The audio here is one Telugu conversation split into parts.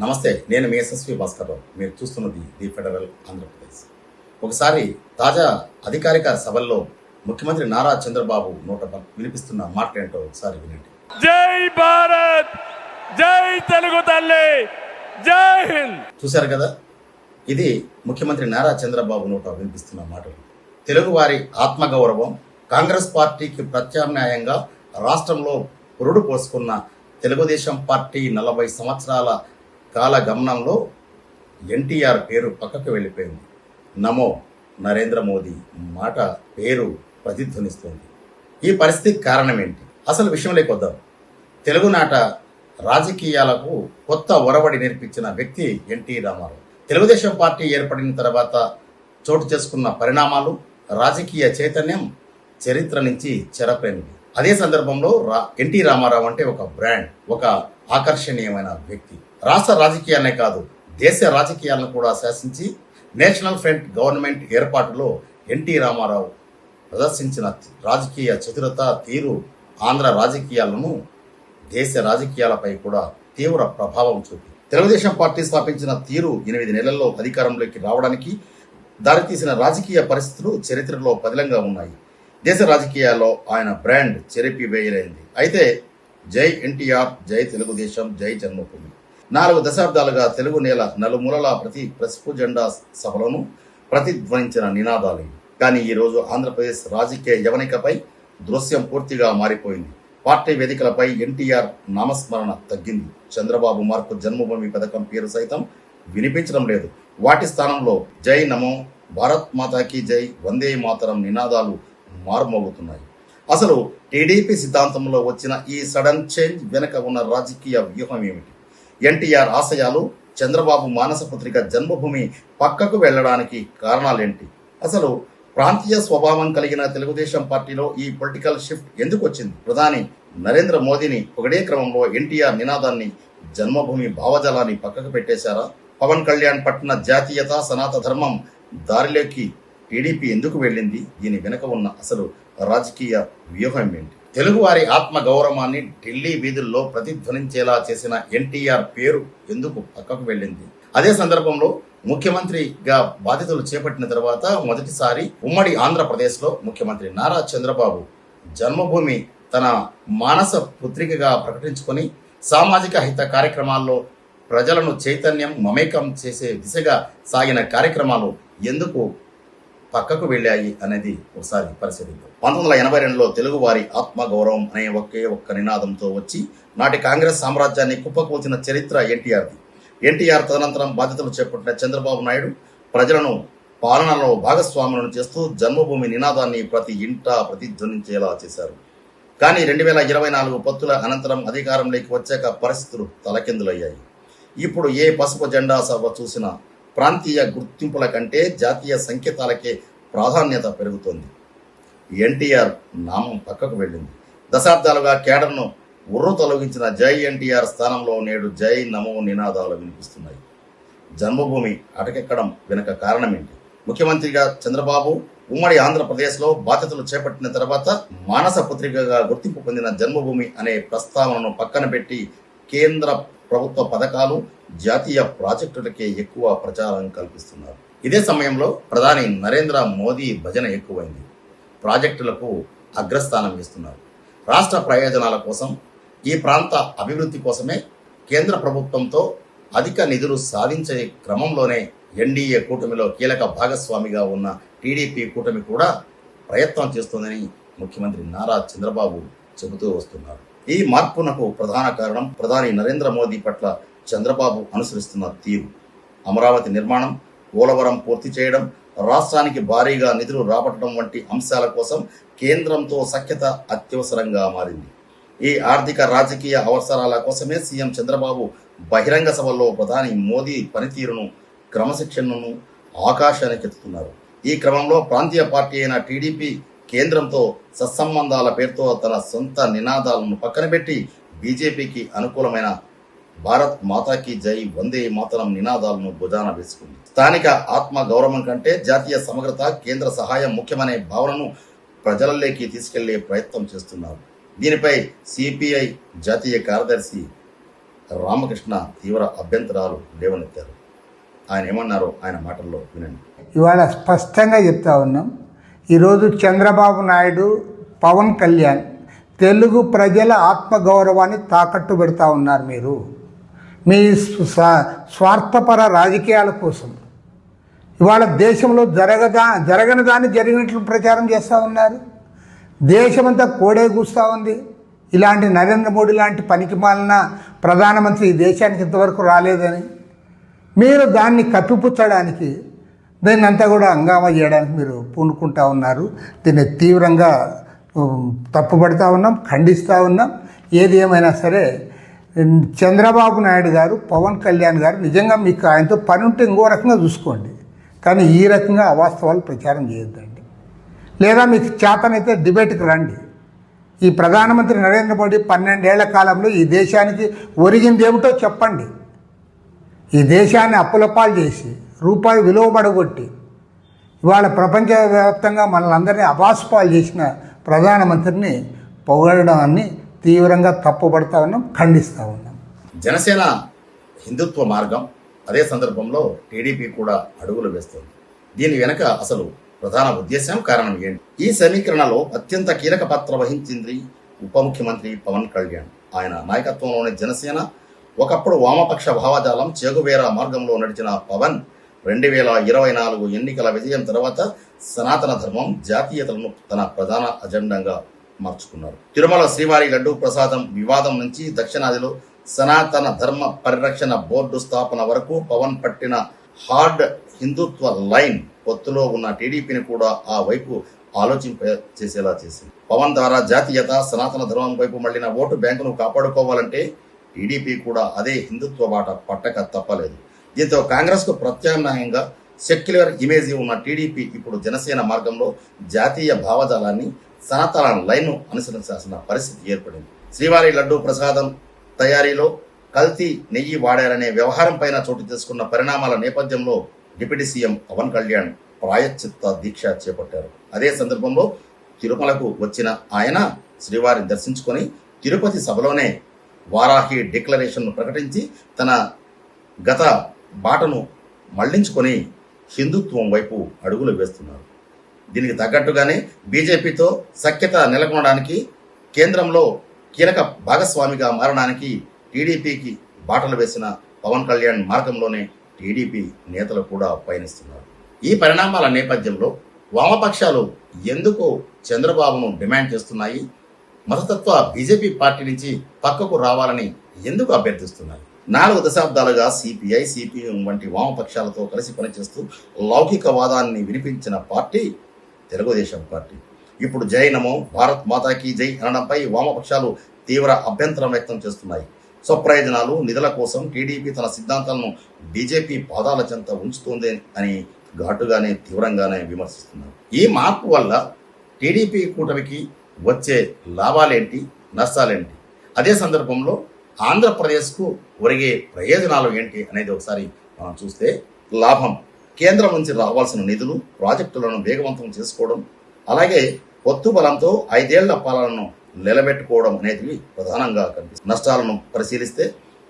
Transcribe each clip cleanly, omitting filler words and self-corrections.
నమస్తే, నేను మీ ఎస్ఎస్వి భాస్కర్రావు. మీరు చూస్తున్నది ది ఫెడరల్ ఆంధ్రప్రదేశ్. ఒకసారి తాజా అధికారిక సభల్లో ముఖ్యమంత్రి నారా చంద్రబాబు నోట వినిపిస్తున్న మాటలేంటో ఒకసారి వినండి. జై భారత్, జై తెలుగు తల్లి, జై హింద్. చూశారు కదా, ఇది ముఖ్యమంత్రి నారా చంద్రబాబు నోట వినిపిస్తున్న మాటలు. తెలుగువారి ఆత్మగౌరవం, కాంగ్రెస్ పార్టీకి ప్రత్యామ్నాయంగా రాష్ట్రంలో పురుడు పోసుకున్న తెలుగుదేశం పార్టీ 40 సంవత్సరాల కాల గమనంలో ఎన్టీఆర్ పేరు పక్కకు వెళ్ళిపోయింది. నమో నరేంద్ర మోదీ మాట పేరు ప్రతిధ్వనిస్తుంది. ఈ పరిస్థితికి కారణం ఏంటి? అసలు విషయంలోకి వద్దాం. తెలుగునాట రాజకీయాలకు కొత్త ఒరవడి నేర్పించిన వ్యక్తి ఎన్టీ రామారావు. తెలుగుదేశం పార్టీ ఏర్పడిన తర్వాత చోటు చేసుకున్న పరిణామాలు, రాజకీయ చైతన్యం చరిత్ర నుంచి చెరపైనది. అదే సందర్భంలో ఎన్టీ రామారావు అంటే ఒక బ్రాండ్, ఒక ఆకర్షణీయమైన వ్యక్తి. రాష్ట్ర రాజకీయాలనే కాదు, దేశ రాజకీయాలను కూడా శాసించి నేషనల్ ఫ్రంట్ గవర్నమెంట్ ఏర్పాటులో ఎన్టీ రామారావు ప్రదర్శించిన రాజకీయ చతురత, తీరు ఆంధ్ర రాజకీయాలను, దేశ రాజకీయాలపై కూడా తీవ్ర ప్రభావం చూపి తెలుగుదేశం పార్టీ స్థాపించిన తీరు 8 నెలల్లో అధికారంలోకి రావడానికి దారితీసిన రాజకీయ పరిస్థితులు చరిత్రలో పదిలంగా ఉన్నాయి. దేశ రాజకీయాల్లో ఆయన బ్రాండ్ చెరిపి వేయలేంది. అయితే జై ఎన్టీఆర్, జై తెలుగుదేశం, జై జన్మభూమి 4 దశాబ్దాలుగా తెలుగు నేల నలుమూలల ప్రతి పసుపు జెండా సభలను ప్రతిధ్వనించిన నినాదాలు. కానీ ఈరోజు ఆంధ్రప్రదేశ్ రాజకీయ యవనికపై దృశ్యం పూర్తిగా మారిపోయింది. పార్టీ వేదికలపై ఎన్టీఆర్ నామస్మరణ తగ్గింది. చంద్రబాబు మార్కు జన్మభూమి పథకం పేరు సైతం వినిపించడం లేదు. వాటి స్థానంలో జై నమో, భారత్ మాతాకి జై, వందే మాతరం నినాదాలు మారుమోగుతున్నాయి. అసలు టీడీపీ సిద్ధాంతంలో వచ్చిన ఈ సడన్ చేంజ్ వెనుక ఉన్న రాజకీయ వ్యూహం ఏమిటి? ఎన్టీఆర్ ఆశయాలు, చంద్రబాబు మానస పత్రిక జన్మభూమి పక్కకు వెళ్ళడానికి కారణాలేంటి? అసలు ప్రాంతీయ స్వభావం కలిగిన తెలుగుదేశం పార్టీలో ఈ పొలిటికల్ షిఫ్ట్ ఎందుకు వచ్చింది? ప్రధాని నరేంద్ర మోదీని ఒకటే క్రమంలో ఎన్టీఆర్ నినాదాన్ని, జన్మభూమి భావజాలాన్ని పక్కకు పెట్టేశారా? పవన్ కళ్యాణ్ పట్టిన జాతీయత, సనాతన ధర్మం దారిలోకి టీడీపీ ఎందుకు వెళ్ళింది? దీని వెనుక ఉన్న అసలు రాజకీయ వ్యూహం ఏంటి? తెలుగువారి ఆత్మ గౌరవాన్ని ఢిల్లీ వీధుల్లో ప్రతిధ్వనించేలా చేసిన ఎన్టీఆర్ పేరు ఎందుకు పక్కకు వెళ్ళింది? అదే సందర్భంలో ముఖ్యమంత్రిగా బాధ్యతలు చేపట్టిన తర్వాత మొదటిసారి ఉమ్మడి ఆంధ్రప్రదేశ్లో ముఖ్యమంత్రి నారా చంద్రబాబు జన్మభూమి తన మానస పుత్రికగా ప్రకటించుకొని సామాజిక హిత కార్యక్రమాల్లో ప్రజలను చైతన్యం, మమేకం చేసే దిశగా సాగిన కార్యక్రమాలు ఎందుకు పక్కకు వెళ్ళాయి అనేది ఒకసారి పరిశీలిద్దాం. 1982లో తెలుగువారి ఆత్మగౌరవం అనే ఒక్క నినాదంతో వచ్చి నాటి కాంగ్రెస్ సామ్రాజ్యాన్ని కుప్పకూల్చిన చరిత్ర ఎన్టీఆర్ది. ఎన్టీఆర్ తదనంతరం బాధ్యతలు చేపట్టిన చంద్రబాబు నాయుడు ప్రజలను పాలనలో భాగస్వాములను చేస్తూ జన్మభూమి నినాదాన్ని ప్రతి ఇంటా ప్రతిధ్వనించేలా చేశారు. కానీ 2024 పొత్తుల అనంతరం అధికారంలోకి వచ్చాక పరిస్థితులు తలకిందులయ్యాయి. ఇప్పుడు ఏ పసుపు జెండా సభ చూసినా ప్రాంతీయ గుర్తింపుల కంటే జాతీయ సంకేతాలకే ప్రాధాన్యత పెరుగుతోంది. ఎన్టీఆర్ నామం పక్కకు వెళ్ళింది. దశాబ్దాలుగా కేడర్ను ఉర్రు తొలగించిన జై ఎన్టీఆర్ స్థానంలో నేడు జై నమో నినాదాలు వినిపిస్తున్నాయి. జన్మభూమి అటకెక్కడం వెనుక కారణం ఏంటి? ముఖ్యమంత్రిగా చంద్రబాబు ఉమ్మడి ఆంధ్రప్రదేశ్లో బాధ్యతలు చేపట్టిన తర్వాత మానస పత్రికగా గుర్తింపు పొందిన జన్మభూమి అనే ప్రస్తావనను పక్కన పెట్టి కేంద్ర ప్రభుత్వ పథకాలు, జాతీయ ప్రాజెక్టులకే ఎక్కువ ప్రచారం కల్పిస్తున్నారు. ఇదే సమయంలో ప్రధాని నరేంద్ర మోదీ భజన ఎక్కువైంది. ప్రాజెక్టులకు అగ్రస్థానం ఇస్తున్నారు. రాష్ట్ర ప్రయోజనాల కోసం, ఈ ప్రాంత అభివృద్ధి కోసమే కేంద్ర ప్రభుత్వంతో అధిక నిధులు సాధించే క్రమంలోనే ఎన్డీఏ కూటమిలో కీలక భాగస్వామిగా ఉన్న టీడీపీ కూటమి కూడా ప్రయత్నం చేస్తోందని ముఖ్యమంత్రి నారా చంద్రబాబు చెబుతూ వస్తున్నారు. ఈ మార్పునకు ప్రధాన కారణం ప్రధాని నరేంద్ర మోదీ పట్ల చంద్రబాబు అనుసరిస్తున్న తీరు. అమరావతి నిర్మాణం, పోలవరం పూర్తి చేయడం, రాష్ట్రానికి భారీగా నిధులు రాబట్టడం వంటి అంశాల కోసం కేంద్రంతో సఖ్యత అత్యవసరంగా మారింది. ఈ ఆర్థిక రాజకీయ అవసరాల కోసమే సీఎం చంద్రబాబు బహిరంగ సభల్లో ప్రధాని మోదీ పనితీరును, క్రమశిక్షణను ఆకాశానికెత్తుతున్నారు. ఈ క్రమంలో ప్రాంతీయ పార్టీ అయిన టీడీపీ కేంద్రంతో సత్సంబంధాల పేరుతో తన సొంత నినాదాలను పక్కన పెట్టి బీజేపీకి అనుకూలమైన భారత్ మాతాకి జై, వందే మాతరం నినాదాలను భుజాన వేసుకుంది. స్థానిక ఆత్మ గౌరవం కంటే జాతీయ సమగ్రత, కేంద్ర సహాయం ముఖ్యమనే భావనను ప్రజలలోకి తీసుకెళ్లే ప్రయత్నం చేస్తున్నారు. దీనిపై సిపిఐ జాతీయ కార్యదర్శి రామకృష్ణ తీవ్ర అభ్యంతరాలు లేవనెత్తారు. ఆయన ఏమన్నారో ఆయన మాటల్లో వినండి. ఇవాళ స్పష్టంగా చెప్తా ఉన్నాం. ఈరోజు చంద్రబాబు నాయుడు, పవన్ కళ్యాణ్ తెలుగు ప్రజల ఆత్మగౌరవాన్ని తాకట్టు పెడతా ఉన్నారు. మీరు మీ స్వార్థపర రాజకీయాల కోసం ఇవాళ దేశంలో జరగని దాన్ని జరిగినట్లు ప్రచారం చేస్తూ ఉన్నారు. దేశమంతా కోడే కూస్తూ ఉంది. ఇలాంటి నరేంద్ర మోడీ లాంటి పనికిమాలిన ప్రధానమంత్రి ఈ దేశానికి ఇంతవరకు రాలేదని మీరు దాన్ని కప్పిపుచ్చడానికి, దీన్ని అంతా కూడా హంగామా చేయడానికి మీరు పూనుకుంటా ఉన్నారు. దీన్ని తీవ్రంగా తప్పుపడతా ఉన్నాం, ఖండిస్తూ ఉన్నాం. ఏది ఏమైనా సరే చంద్రబాబు నాయుడు గారు, పవన్ కళ్యాణ్ గారు నిజంగా మీకు ఆయనతో పని ఉంటే ఇంకో రకంగా చూసుకోండి, కానీ ఈ రకంగా అవాస్తవాలు ప్రచారం చేయొద్దండి. లేదా మీకు చేతనైతే డిబేట్కి రండి. ఈ ప్రధానమంత్రి నరేంద్ర మోడీ 12 ఏళ్ల కాలంలో ఈ దేశానికి ఒరిగింది ఏమిటో చెప్పండి. ఈ దేశాన్ని అప్పులపాలు చేసి రూపాయి విలువ పడగొట్టి ఇవాళ ప్రపంచవ్యాప్తంగా మనల్ని అందరినీ అబాసుపాలు చేసిన ప్రధానమంత్రిని పొగడడాన్ని తీవ్రంగా తప్పుపడతా ఉన్నాం, ఖండిస్తూ ఉన్నాం. జనసేన హిందుత్వ మార్గం, అదే సందర్భంలో టీడీపీ కూడా అడుగులు వేస్తుంది. దీని వెనక అసలు ప్రధాన ఉద్దేశం, కారణం ఏంటి? ఈ సమీకరణలో అత్యంత కీలక పాత్ర వహించింది ఉప ముఖ్యమంత్రి పవన్ కళ్యాణ్. ఆయన నాయకత్వంలోని జనసేన ఒకప్పుడు వామపక్ష భావజాలం చెగువేరా మార్గంలో నడిచిన పవన్ 2024 ఎన్నికల విజయం తర్వాత సనాతన ధర్మం, జాతీయతలను తన ప్రధాన అజెండాగా మార్చుకున్నారు. తిరుమల శ్రీవారి లడ్డూ ప్రసాదం వివాదం నుంచి దక్షిణాదిలో సనాతన ధర్మ పరిరక్షణ బోర్డు స్థాపన వరకు పవన్ పట్టిన హార్డ్ హిందుత్వ లైన్ పొత్తులో ఉన్న టీడీపీని కూడా ఆ వైపు ఆలోచింపచేసేలా చేసింది. పవన్ ద్వారా జాతీయత, సనాతన ధర్మం వైపు మళ్లిన ఓటు బ్యాంకును కాపాడుకోవాలంటే టీడీపీ కూడా అదే హిందుత్వ బాట పట్టక తప్పలేదు. దీంతో కాంగ్రెస్కు ప్రత్యామ్నాయంగా సెక్యులర్ ఇమేజ్ ఉన్న టీడీపీ ఇప్పుడు జనసేన మార్గంలో జాతీయ భావజాలాన్ని, సనాతన లైన్ను అనుసరించాల్సిన పరిస్థితి ఏర్పడింది. శ్రీవారి లడ్డూ ప్రసాదం తయారీలో కల్తీ నెయ్యి వాడారనే వ్యవహారం పైన చోటు చేసుకున్న పరిణామాల నేపథ్యంలో డిప్యూటీ సీఎం పవన్ కళ్యాణ్ ప్రాయశ్చిత్త దీక్ష చేపట్టారు. అదే సందర్భంలో తిరుమలకు వచ్చిన ఆయన శ్రీవారిని దర్శించుకొని తిరుపతి సభలోనే వారాహి డిక్లరేషన్ను ప్రకటించి తన గత బాటను మళ్లించుకొని హిందుత్వం వైపు అడుగులు వేస్తున్నారు. దీనికి తగ్గట్టుగానే బీజేపీతో సఖ్యత నెలకొనడానికి, కేంద్రంలో కీలక భాగస్వామిగా మారడానికి టీడీపీకి బాటలు వేసిన పవన్ కళ్యాణ్ మార్గంలోనే టీడీపీ నేతలు కూడా పయనిస్తున్నారు. ఈ పరిణామాల నేపథ్యంలో వామపక్షాలు ఎందుకు చంద్రబాబును డిమాండ్ చేస్తున్నాయి? మతతత్వ బీజేపీ పార్టీ నుంచి పక్కకు రావాలని ఎందుకు అభ్యర్థిస్తున్నాయి? 4 దశాబ్దాలుగా సిపిఐ, సిపిఎం వంటి వామపక్షాలతో కలిసి పనిచేస్తూ లౌకికవాదాన్ని వినిపించిన పార్టీ తెలుగుదేశం పార్టీ. ఇప్పుడు జై నమో, భారత్ మాతాకి జై అనడంపై వామపక్షాలు తీవ్ర అభ్యంతరం వ్యక్తం చేస్తున్నాయి. స్వప్రయోజనాలు, నిధుల కోసం టీడీపీ తన సిద్ధాంతాలను బీజేపీ పాదాల చెంత ఉంచుతోంది అని ఘాటుగానే, తీవ్రంగానే విమర్శిస్తున్నారు. ఈ మార్పు వల్ల టీడీపీ కూటమికి వచ్చే లాభాలేంటి, నష్టాలేంటి? అదే సందర్భంలో ఆంధ్రప్రదేశ్కు ఒరిగే ప్రయోజనాలు ఏంటి అనేది ఒకసారి మనం చూస్తే, లాభం కేంద్రం నుంచి రావాల్సిన నిధులు, ప్రాజెక్టులను వేగవంతం చేసుకోవడం, అలాగే పొత్తు బలంతో 5 ఏళ్ల పాలనను నిలబెట్టుకోవడం అనేది ప్రధానంగా కనిపిస్తుంది. నష్టాలను పరిశీలిస్తే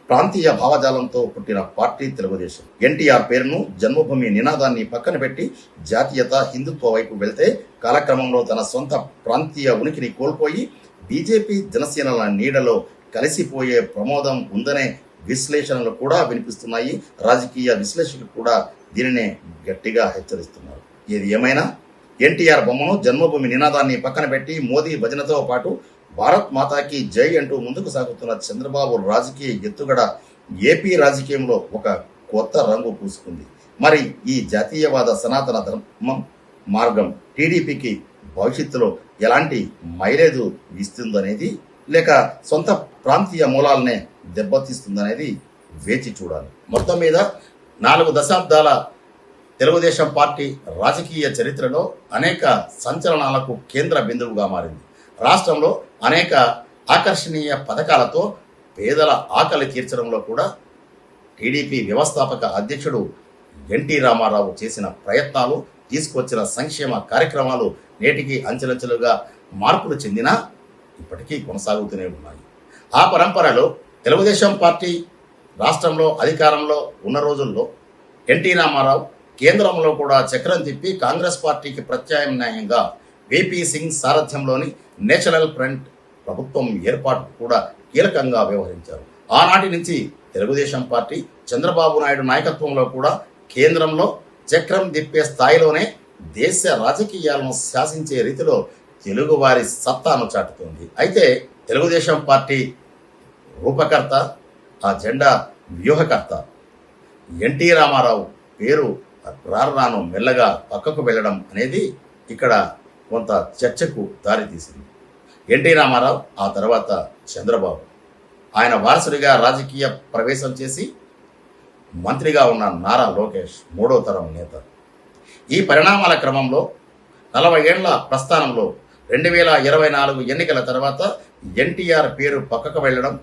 ప్రాంతీయ భావజాలంతో పుట్టిన పార్టీ తెలుగుదేశం. ఎన్టీఆర్ పేరును, జన్మభూమి నినాదాన్ని పక్కన పెట్టి జాతీయత, హిందుత్వ వైపు వెళ్తే కాలక్రమంలో తన సొంత ప్రాంతీయ ఉనికిని కోల్పోయి బీజేపీ, జనసేనల నీడలో కలిసిపోయే ప్రమోదం ఉందనే విశ్లేషణలు కూడా వినిపిస్తున్నాయి. రాజకీయ విశ్లేషకులు కూడా దీనినే గట్టిగా హెచ్చరిస్తున్నారు. ఏది ఏమైనా ఎన్టీఆర్ బొమ్మను, జన్మభూమి నినాదాన్ని పక్కన పెట్టి మోదీ భజనతో పాటు భారత్ మాతాకి జై అంటూ ముందుకు సాగుతున్న చంద్రబాబు రాజకీయ ఎత్తుగడ ఏపీ రాజకీయంలో ఒక కొత్త రంగు పూసుకుంది. మరి ఈ జాతీయవాద సనాతన ధర్మం మార్గం టీడీపీకి భవిష్యత్తులో ఎలాంటి మైలేజు ఇస్తుందనేది, లేక సొంత ప్రాంతీయ మూలాలనే దెబ్బతీస్తుందనేది వేచి చూడాలి. మొత్తం మీద 4 దశాబ్దాల తెలుగుదేశం పార్టీ రాజకీయ చరిత్రలో అనేక సంచలనాలకు కేంద్ర బిందువుగా మారింది. రాష్ట్రంలో అనేక ఆకర్షణీయ పథకాలతో పేదల ఆకలి తీర్చడంలో కూడా టీడీపీ వ్యవస్థాపక అధ్యక్షుడు ఎన్టీ రామారావు చేసిన ప్రయత్నాలు, తీసుకొచ్చిన సంక్షేమ కార్యక్రమాలు నేటికి అంచెలంచెలుగా మార్పులు చెందినా ఇప్పటికీ కొనసాగుతూనే ఉన్నాయి. ఆ పరంపరలో తెలుగుదేశం పార్టీ రాష్ట్రంలో అధికారంలో ఉన్న రోజుల్లో ఎన్టీ రామారావు కేంద్రంలో కూడా చక్రం తిప్పి కాంగ్రెస్ పార్టీకి ప్రత్యామ్నాయంగా విపి సింగ్ సారథ్యంలోని నేషనల్ ఫ్రంట్ ప్రభుత్వం ఏర్పాటు కూడా కీలకంగా వ్యవహరించారు. ఆనాటి నుంచి తెలుగుదేశం పార్టీ చంద్రబాబు నాయుడు నాయకత్వంలో కూడా కేంద్రంలో చక్రం తిప్పే స్థాయిలోనే దేశ రాజకీయాలను శాసించే రీతిలో తెలుగువారి సత్తాను చాటుతుంది. అయితే తెలుగుదేశం పార్టీ రూపకర్త, ఆ జెండా వ్యూహకర్త ఎన్టీ రామారావు పేరు రాను మెల్లగా పక్కకు వెళ్ళడం అనేది ఇక్కడ కొంత చర్చకు దారితీసింది. ఎన్టీ రామారావు, ఆ తర్వాత చంద్రబాబు, ఆయన వారసుడిగా రాజకీయ ప్రవేశం చేసి మంత్రిగా ఉన్న నారా లోకేష్ మూడో తరం నేత. ఈ పరిణామాల క్రమంలో 40 ఏళ్ల ప్రస్థానంలో 2024 ఎన్నికల తర్వాత ఎన్టీఆర్ పేరు పక్కకు వెళ్ళడం,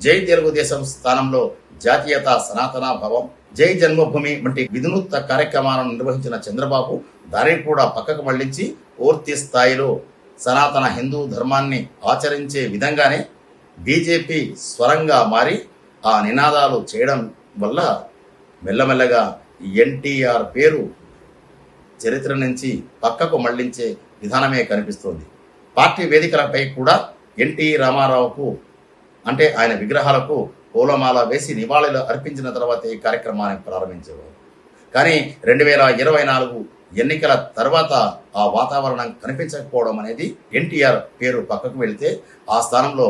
జై తెలుగుదేశం స్థానంలో జాతీయత సనాతన భావం, జై జన్మభూమి వంటి వినూత్న కార్యక్రమాలను నిర్వహించిన చంద్రబాబు దానిని కూడా పక్కకు మళ్లించి పూర్తి స్థాయిలో సనాతన హిందూ ధర్మాన్ని ఆచరించే విధంగానే బీజేపీ స్వరంగా మారి ఆ నినాదాలు చేయడం వల్ల మెల్లమెల్లగా ఎన్టీఆర్ పేరు చరిత్ర నుంచి పక్కకు మళ్లించే విధానమే కనిపిస్తోంది. పార్టీ వేదికలపై కూడా ఎన్టీ రామారావుకు అంటే ఆయన విగ్రహాలకు పూలమాల వేసి నివాళులు అర్పించిన తర్వాత ఈ కార్యక్రమాన్ని ప్రారంభించేవారు. కానీ 2024 ఎన్నికల తర్వాత ఆ వాతావరణం కనిపించకపోవడం అనేది ఎన్టీఆర్ పేరు పక్కకు వెళితే ఆ స్థానంలో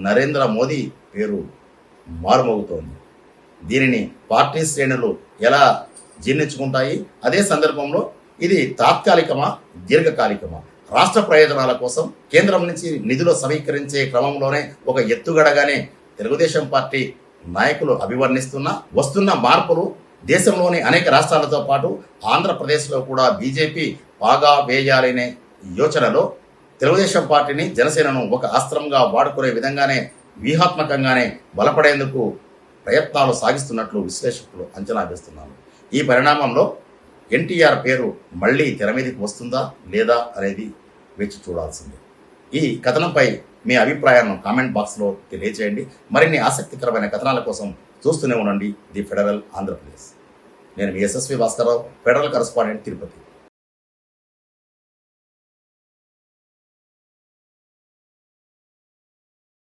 నరేంద్ర మోదీ పేరు మారుమోగుతోంది. దీనిని పార్టీ శ్రేణులు ఎలా జీర్ణించుకుంటాయి? అదే సందర్భంలో ఇది తాత్కాలికమా, దీర్ఘకాలికమా? రాష్ట్ర ప్రయోజనాల కోసం కేంద్రం నుంచి నిధులు సమీకరించే క్రమంలోనే ఒక ఎత్తుగడగానే తెలుగుదేశం పార్టీ నాయకులు అభివర్ణిస్తున్న వస్తున్న మార్పులు దేశంలోని అనేక రాష్ట్రాలతో పాటు ఆంధ్రప్రదేశ్లో కూడా బీజేపీ బాగా వేయాలనే యోచనలో తెలుగుదేశం పార్టీని, జనసేనను ఒక అస్త్రంగా వాడుకునే విధంగానే వ్యూహాత్మకంగానే బలపడేందుకు ప్రయత్నాలు సాగిస్తున్నట్లు విశ్లేషకులు అంచనా వేస్తున్నారు. ఈ పరిణామంలో ఎన్టీఆర్ పేరు మళ్ళీ తెర మీదకి వస్తుందా లేదా అనేది వేచి చూడాల్సిందే. ఈ కథనంపై మీ అభిప్రాయాలను కామెంట్ బాక్స్లో తెలియజేయండి. మరిన్ని ఆసక్తికరమైన కథనాల కోసం చూస్తూనే ఉండండి ది ఫెడరల్ ఆంధ్రప్రదేశ్. నేను మీ యశస్వి భాస్కరరావు, ఫెడరల్ కరస్పాండెంట్, తిరుపతి.